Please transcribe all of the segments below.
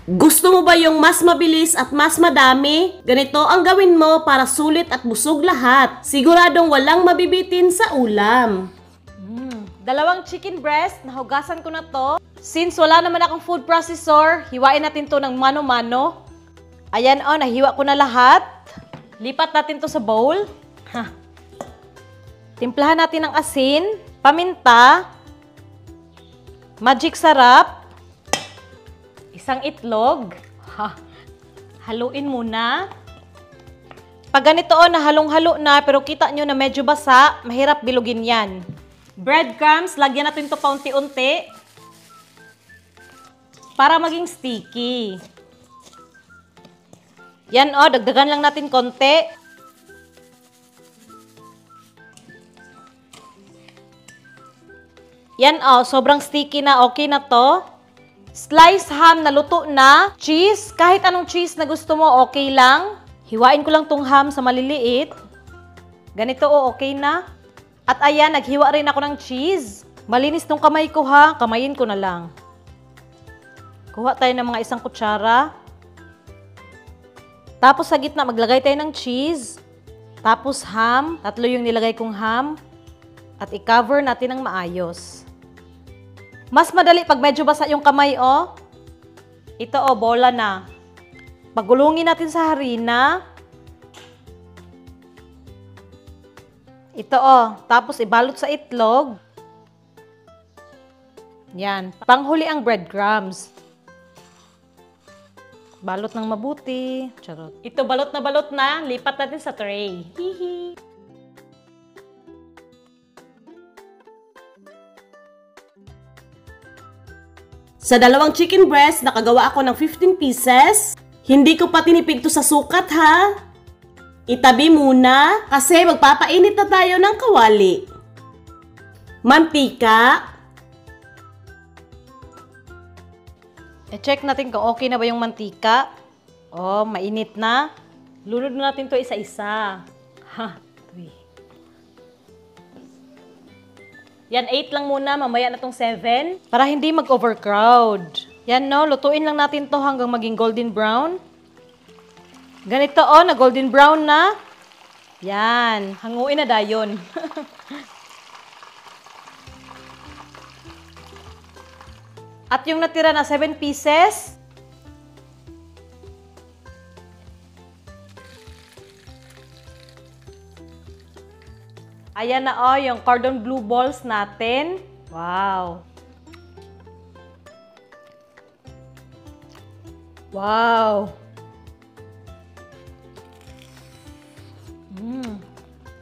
Gusto mo ba yung mas mabilis at mas madami? Ganito ang gawin mo para sulit at busog lahat. Siguradong walang mabibitin sa ulam. Dalawang chicken breast, nahugasan ko na to. Since wala naman akong food processor, hiwain natin to ng mano-mano. Ayan o, nahiwa ko na lahat. Lipat natin to sa bowl. Timplahan natin ng asin, paminta, magic sarap, isang itlog. Haluin muna. Pag ganito o, nahalong-halo na, pero kita nyo na medyo basa, mahirap bilugin yan. Breadcrumbs, lagyan natin to paunti-unti para maging sticky. Yan o, dagdagan lang natin konti. Yan o, sobrang sticky na, okay na to. Sliced ham na luto na. Cheese, kahit anong cheese na gusto mo, okay lang. Hiwain ko lang tong ham sa maliliit. Ganito o, okay na. At ayan, naghiwa rin ako ng cheese. Malinis tong kamay ko ha, kamayin ko na lang. Kuha tayo ng mga isang kutsara. Tapos sa gitna, maglagay tayo ng cheese. Tapos ham, 3 yung nilagay kong ham. At i-cover natin ng maayos. Mas madali pag medyo basa yung kamay, oh. Ito, oh, bola na. Pagulungin natin sa harina. Ito, oh. Tapos ibalot sa itlog. Yan. Panghuli ang breadcrumbs. Balot ng mabuti. Charot. Ito, balot na. Lipat natin sa tray. Hihi. Sa dalawang chicken breast, nakagawa ako ng 15 pieces. Hindi ko pa tinipid to sa sukat, ha? Itabi muna kasi magpapainit na tayo ng kawali. Mantika. I-check natin kung okay na ba yung mantika. Oh, mainit na. Lunod natin to isa-isa. Yan, 8 lang muna. Mamaya na tong 7. Para hindi mag-overcrowd. Yan, no. Lutuin lang natin to hanggang maging golden brown. Ganito, oh. Na golden brown na. Yan. Hanguin na dayon. At yung natira na 7 pieces. Ayan na, oh, yung cordon bleu balls natin. Wow. Wow.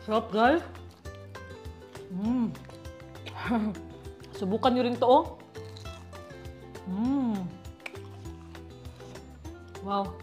Sarap, guys. Subukan nyo rin to, oh. Wow.